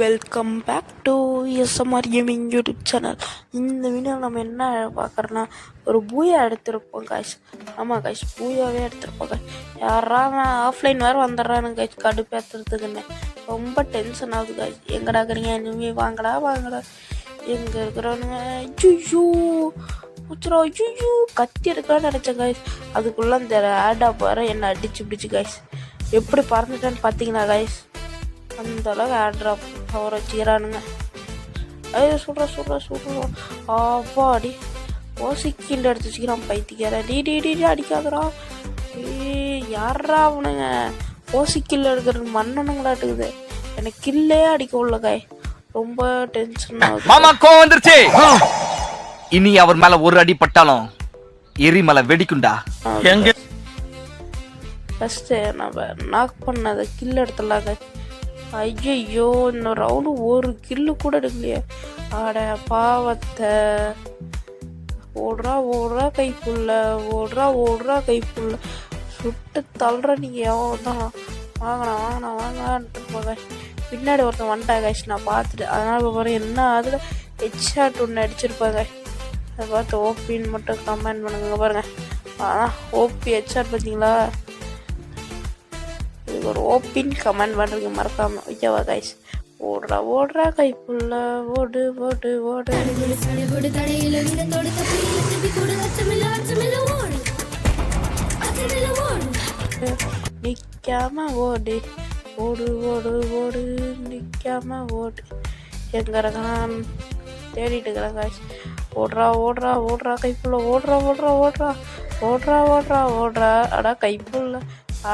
Welcome back to SMR gaming YouTube channel. இந்த video நம்ம என்ன பார்க்குறோன்னா ஒரு பூயா எடுத்திருப்போம் காய்ஸ். ஆமாம் காய்ஸ், பூயாவே எடுத்திருப்போம் காய்ஸ். யாரா ஆஃப்லைன் வேறு வந்துடுறானுங்க காய்ஸ், கடுப்பேற்றுறதுக்குன்னு ரொம்ப டென்ஷன் ஆகுது காய்ஸ். எங்கடா இருக்கிறீங்க? இனிமேல் வாங்கடா எங்கே இருக்கிறானுங்க? ஐயோ குச்சுரா, ஐயோ கத்தி எடுக்கலான்னு நினச்சேன் காய்ஸ். அதுக்குள்ளே அந்த ஆடா பாரு என்ன அடிச்சு பிடிச்சி காய்ஸ். எப்படி பறந்துட்டேன்னு பார்த்தீங்கன்னா காய்ஸ், அந்த அளவுக்கு ஆட்ராப் பவர் வச்சுக்கிறானுங்க. ஐயோ சொல்கிறேன் அப்பாடி ஓசிக்கில் எடுத்து வச்சுக்கிறான் பைத்திக்கார. டி அடிக்காதரா. யாரா அவனுங்க ஓசிக்கில் எடுக்கிறது மன்னனுங்களாட்டுக்குது. எனக்கு கில்லே அடிக்க உள்ள காய். ரொம்ப டென்ஷன் ஆகுது. மாமா கோவம் வந்துருச்சு. இனி அவர் மேல ஒரு அடி பட்டாலும் எரிமலை வெடிக்குண்டா. எங்க ஃபர்ஸ்ட் நம்ம நாக் பண்ணதை கில் எடுத்துடலாம் காய். ஐயோ இந்த ரவுண்டு ஒரு கில்லு கூட எடுக்கலையே. ஆட பாவத்தை. ஓடுறா கைப்புள்ள, ஓடுறா கைப்புள்ள. சுட்டு தள்ளுற நீங்கள் எவன் தான். வாங்கலான்ட்டு போக பின்னாடி ஒருத்தன் வந்துட்டா காய்ச்சி. நான் பார்த்துட்டு அதனால் இப்போ பாருங்க என்ன அதில் ஹெட்ஷாட் ஒன்று அடிச்சிருப்பாங்க. அதை பார்த்து ஓபின்னு மட்டும் கமெண்ட் பண்ணுங்க பாருங்க. ஆனால் ஓபி ஹெட்ஷாட் பார்த்தீங்களா? இதுக்கு ஒரு ஓபின்னு கமெண்ட் பண்ணுறதுக்கு மறக்காம ஓகேவா காய்ஸ்? ஓடுறா கைப்புள்ள, ஓடு நிற்காம ஓடு நிற்காம ஓடு. எங்க இருக்கான் தேடிட்டு இருக்கிறேன் காய்ஸ். ஓடுறா கைப்புள்ள, ஓடுறா அடா கைப்புள்ள.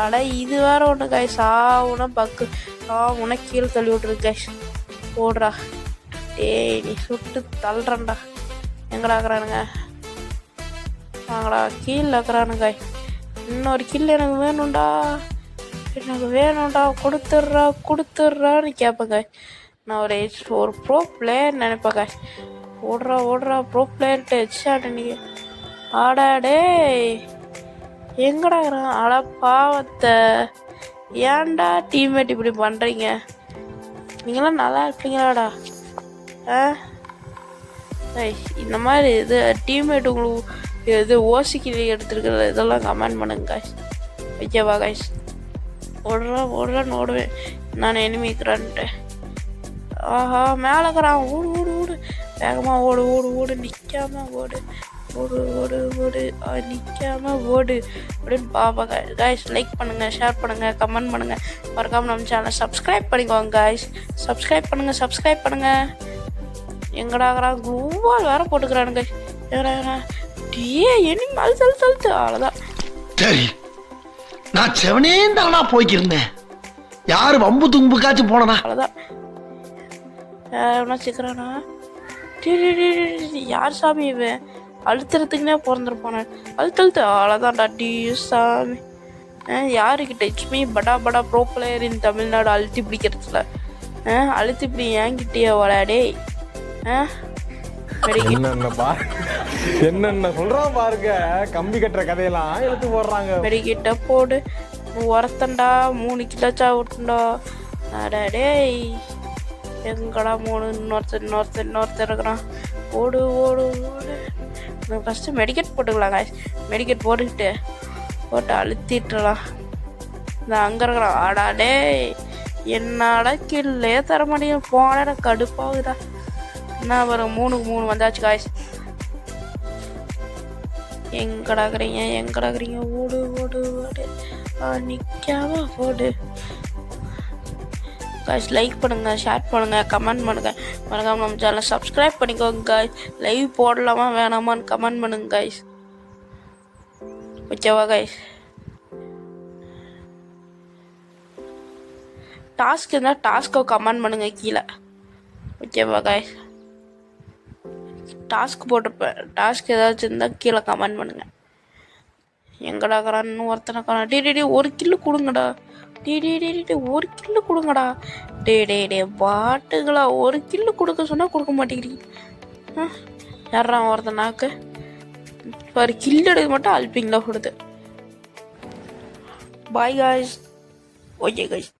அட இது வேற ஒன்று காய்ஸ். பக்கு கீழே தள்ளி விட்டுருக்கு காய்ஸ். ஓடுறா நீ சுட்டு தள்ளுறண்டா. எங்கடா இருக்கிறானுங்க? வாங்கடா கீழே இருக்கிறானுங்க காய். இன்னொரு கில் எனக்கு வேணும்டா கொடுத்துட்றான்னு கேட்பேங்க. நான் ஒரு ப்ரோ பிளேயர் நினைப்பேன் காய். ஓடுறா ப்ரோ பிளேயர்கிட்ட ஹெட்ஷாட் நீங்க. ஆடாடே எங்கடா இருக்கிறான்? அட பாவத்தை. ஏன்டா டீம்மேட் இப்படி பண்ணுறீங்க? நீங்களாம் நல்லா இருப்பீங்களாடா? இந்த மாதிரி இது டீம்மேட் உங்களுக்கு இது ஓசிக்கிளி எடுத்துருக்கிற இதெல்லாம் கமெண்ட் பண்ணுங்க காய்ஸ். ஓகேவா காய்ஸ்? ஓடுறான்னு ஓடுவேன் நான் எனிமிக்கிறான்ட்டு. ஆஹா மேலே இருக்கிறான். ஓடு வேகமாக ஓடு நிற்காம ஓடு நிற்காம ஓடு அப்படின்னு பாப்பா காய்ஸ். லைக் பண்ணுங்கள், ஷேர் பண்ணுங்கள், கமெண்ட் பண்ணுங்கள். மறக்காமல் நம்ம சேனலை சப்ஸ்கிரைப் பண்ணிக்கோங்க காய்ஸ். சப்ஸ்கிரைப் பண்ணுங்கள். எங்கடாகிறான் குவால் வேற போட்டுக்கிறானுங்க. எனிமி அழுத்து அவ்வளோதான். சரி நான் செவனே தானா போய்க்கிருந்தேன். யாரு வம்பு தும்புக்காச்சும் போனா அவ்வளோதான். சீக்கிரம்னா யார் சாமி இவன்? அழுத்துறதுக்குன்னே பிறந்திருப்பானே. அழுத்து அவ்வளோதான்டா. சாமி யாருக்கிட்ட இட்ஸ்மி படா ப்ரோ பிளேயர் இன் தமிழ்நாடு அழுத்தி பிடிக்கிறதுல அழுத்தி இப்படி ஏங்கிட்டே விளையாடே. என்னென்ன சொல்றான் பாருங்க. கம்பி கட்டுற கதையெல்லாம் எடுத்து போடுறாங்க. மெடிக்கிட்ட போடு உரத்தண்டா 3 கிலோச்சா விட்டுண்டா. அடடே எங்கடா 3 இன்னொருத்தர் இருக்கிறான். ஓடு ஃபஸ்ட்டு மெடிக்கெட் போட்டுக்கலாம் காய்ஸ். மெடிக்கெட் போட்டு அழுத்திட்டுலாம். இந்த அங்கே இருக்கிறான். ஆடாடே என்னடா கில்லே தர முடியும். போன கடுப்பாகுதா. என்ன வர 3க்கு 3 வந்தாச்சு காய்ஸ். எங்கடா இருக்கிறீங்க? ஓடு நிற்காம ஓடு காய்ஸ். லைக் பண்ணுங்கள், ஷேர் பண்ணுங்கள், கமெண்ட் பண்ணுங்கள். மறக்காம நம்ம சேனலை சப்ஸ்கிரைப் பண்ணிக்கோங்க காய்ஸ். லைவ் போடலாமா வேணாமான்னு கமெண்ட் பண்ணுங்க காய்ஸ். ஓகேவா காய்ஸ்? டாஸ்க் இருந்தால் டாஸ்க்கை கமெண்ட் பண்ணுங்க கீழே. ஓகேவா காய்ஸ்? டாஸ்க் போட்டிருப்பேன். டாஸ்க் ஏதாச்சும் இருந்தால் கீழே கமெண்ட் பண்ணுங்கள். எங்கடாக்கிறான்னு ஒருத்தனக்கான டே ஒரு கில்லு கொடுங்கடா. ஒரு கில்லு கொடுங்கடா. டே பாட்டுங்களா, ஒரு கில்லு கொடுக்க சொன்னால் கொடுக்க மாட்டேங்கிறீங்க. யாரா ஒருத்தனாக்கு சாரி கில் எடுத்து மட்டும் அல்பிங் தான் கொடுத்து. Bye guys. Okay guys.